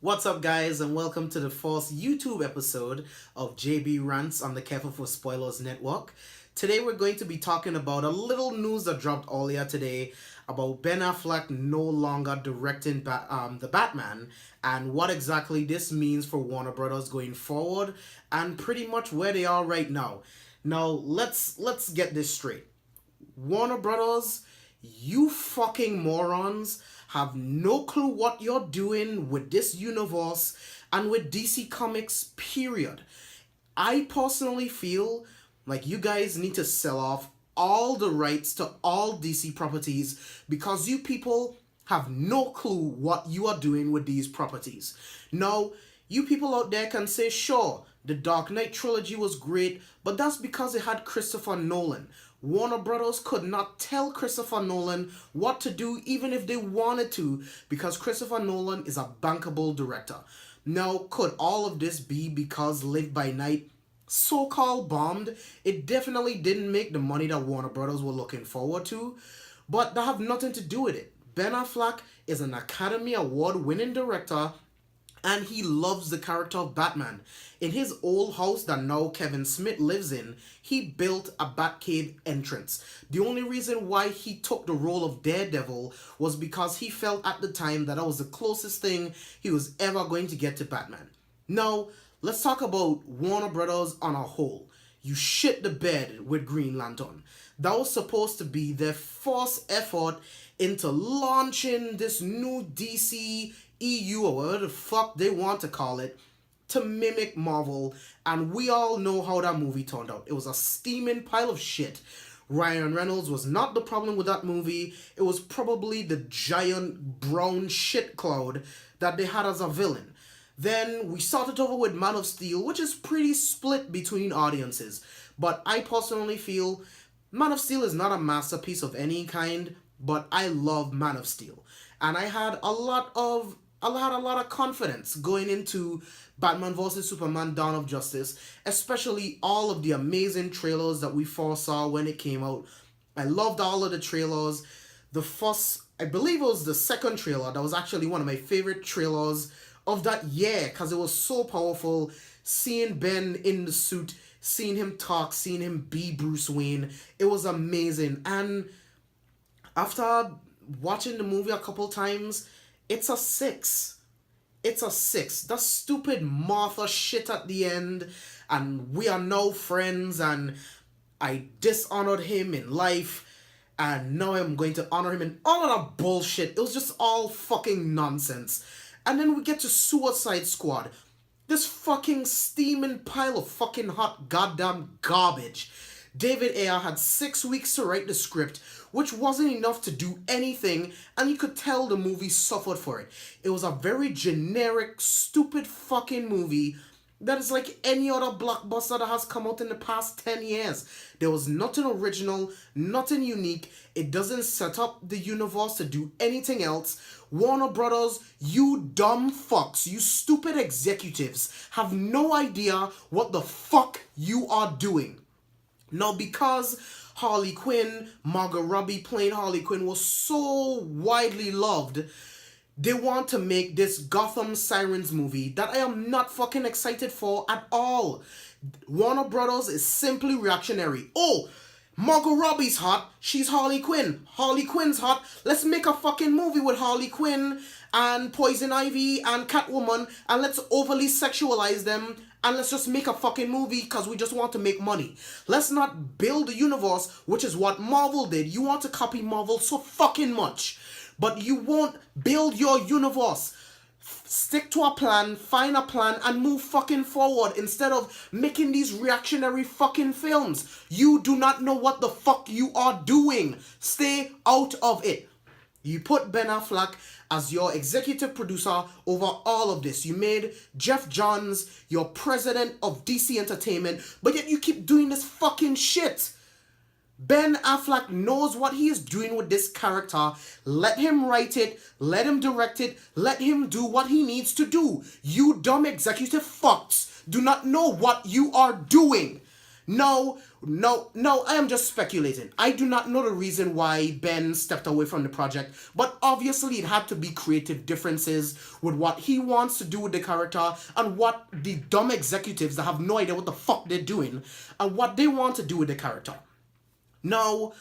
What's up, guys, and welcome to the first YouTube episode of JB Rants on the Careful for Spoilers Network. Today, we're going to be talking about a little news that dropped earlier today about Ben Affleck no longer directing the Batman and what exactly this means for Warner Brothers going forward and pretty much where they are right now. Now, let's get this straight. Warner Brothers, you fucking morons have no clue what you're doing with this universe and with DC Comics, period. I personally feel like you guys need to sell off all the rights to all DC properties because you people have no clue what you are doing with these properties. Now, you people out there can say, sure, the Dark Knight trilogy was great, but that's because it had Christopher Nolan. Warner Brothers could not tell Christopher Nolan what to do even if they wanted to because Christopher Nolan is a bankable director. Now, could all of this be because Live by Night so-called bombed? It definitely didn't make the money that Warner Brothers were looking forward to, but that have nothing to do with it. Ben Affleck is an Academy Award winning director and he loves the character of Batman. In his old house that now Kevin Smith lives in, he built a Batcave entrance. The only reason why he took the role of Daredevil was because he felt at the time that was the closest thing he was ever going to get to Batman. Now, let's talk about Warner Brothers on a whole. You shit the bed with Green Lantern. That was supposed to be their first effort into launching this new DCEU or whatever the fuck they want to call it to mimic Marvel, and we all know how that movie turned out. It was a steaming pile of shit. Ryan Reynolds was not the problem with that movie. It was probably the giant brown shit cloud that they had as a villain. Then we started over with Man of Steel, which is pretty split between audiences. But I personally feel Man of Steel is not a masterpiece of any kind, but I love Man of Steel. And I had a lot of confidence going into Batman vs. Superman Dawn of Justice, especially all of the amazing trailers that we foresaw when it came out. I loved all of the trailers. The first, I believe it was the second trailer, that was actually one of my favorite trailers of that year because it was so powerful. Seeing Ben in the suit, seeing him talk, seeing him be Bruce Wayne, it was amazing. And after watching the movie a couple times, it's a 6. It's a 6. That stupid Martha shit at the end, and we are now friends, and I dishonored him in life, and now I'm going to honor him in all of that bullshit. It was just all fucking nonsense. And then we get to Suicide Squad. This fucking steaming pile of fucking hot goddamn garbage. David Ayer had 6 weeks to write the script, which wasn't enough to do anything, and you could tell the movie suffered for it. It was a very generic, stupid fucking movie that is like any other blockbuster that has come out in the past 10 years. There was nothing original, nothing unique. It doesn't set up the universe to do anything else. Warner Brothers, you dumb fucks, you stupid executives, have no idea what the fuck you are doing. Now, because Harley Quinn, Margot Robbie playing Harley Quinn was so widely loved, they want to make this Gotham Sirens movie that I am not fucking excited for at all. Warner Brothers is simply reactionary. Oh, Margot Robbie's hot, she's Harley Quinn. Harley Quinn's hot, let's make a fucking movie with Harley Quinn and Poison Ivy and Catwoman, and let's overly sexualize them, and let's just make a fucking movie because we just want to make money. Let's not build a universe, which is what Marvel did. You want to copy Marvel so fucking much, but you won't build your universe. Stick to a plan, find a plan, and move fucking forward instead of making these reactionary fucking films. You do not know what the fuck you are doing. Stay out of it. You put Ben Affleck as your executive producer over all of this. You made Jeff Johns your president of DC Entertainment, but yet you keep doing this fucking shit. Ben Affleck knows what he is doing with this character. Let him write it, let him direct it, let him do what he needs to do. You dumb executive fucks do not know what you are doing. No, I am just speculating. I do not know the reason why Ben stepped away from the project, but obviously it had to be creative differences with what he wants to do with the character and what the dumb executives that have no idea what the fuck they're doing and what they want to do with the character. Now,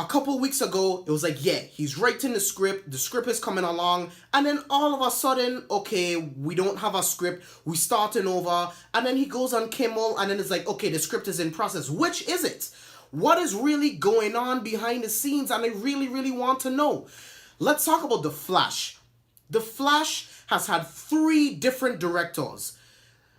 a couple weeks ago, it was like, yeah, he's writing the script is coming along, and then all of a sudden, okay, we don't have a script, we starting over, and then he goes on Kimmel, and then it's like, okay, the script is in process. Which is it? What is really going on behind the scenes? And I really, really want to know. Let's talk about The Flash. The Flash has had 3 different directors.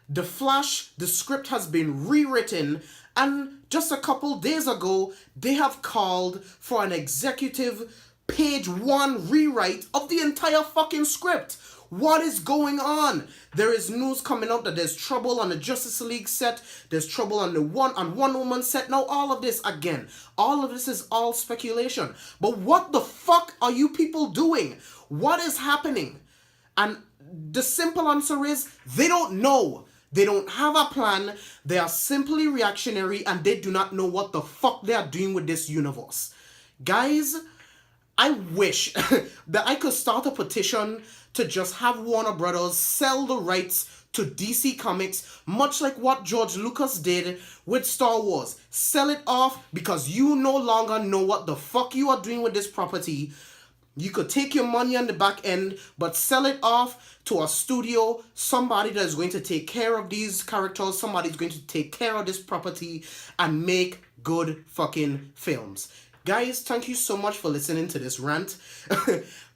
The Flash, the script has been rewritten, and just a couple days ago, they have called for an executive page 1 rewrite of the entire fucking script. What is going on? There is news coming out that there's trouble on the Justice League set. There's trouble on the Wonder Woman set. Now all of this, again, all of this is all speculation. But what the fuck are you people doing? What is happening? And the simple answer is they don't know. They don't have a plan. They are simply reactionary and they do not know what the fuck they are doing with this universe. Guys, I wish that I could start a petition to just have Warner Brothers sell the rights to DC Comics, much like what George Lucas did with Star Wars. Sell it off because you no longer know what the fuck you are doing with this property. You could take your money on the back end, but sell it off to a studio, somebody that is going to take care of these characters, somebody's going to take care of this property and make good fucking films. Guys, thank you so much for listening to this rant.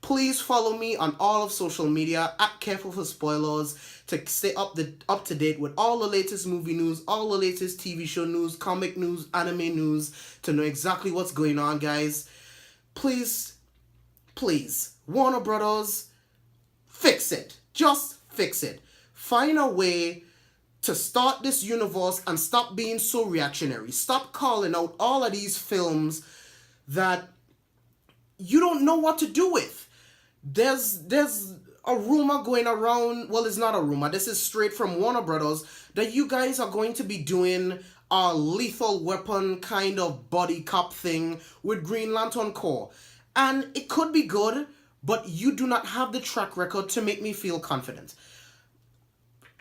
Please follow me on all of social media at Careful for Spoilers to stay up to date with all the latest movie news, all the latest TV show news, comic news, anime news, to know exactly what's going on, guys. Please, Warner Brothers, fix it. Just fix it. Find a way to start this universe and stop being so reactionary. Stop calling out all of these films that you don't know what to do with. There's a rumor going around, well, it's not a rumor, this is straight from Warner Brothers, that you guys are going to be doing a Lethal Weapon kind of buddy cop thing with Green Lantern Corps. And it could be good, but you do not have the track record to make me feel confident.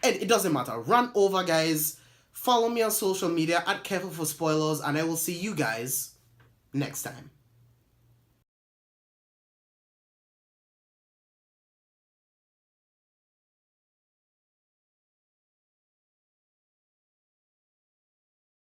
And it doesn't matter. Run over, guys. Follow me on social media at Careful for Spoilers, and I will see you guys next time.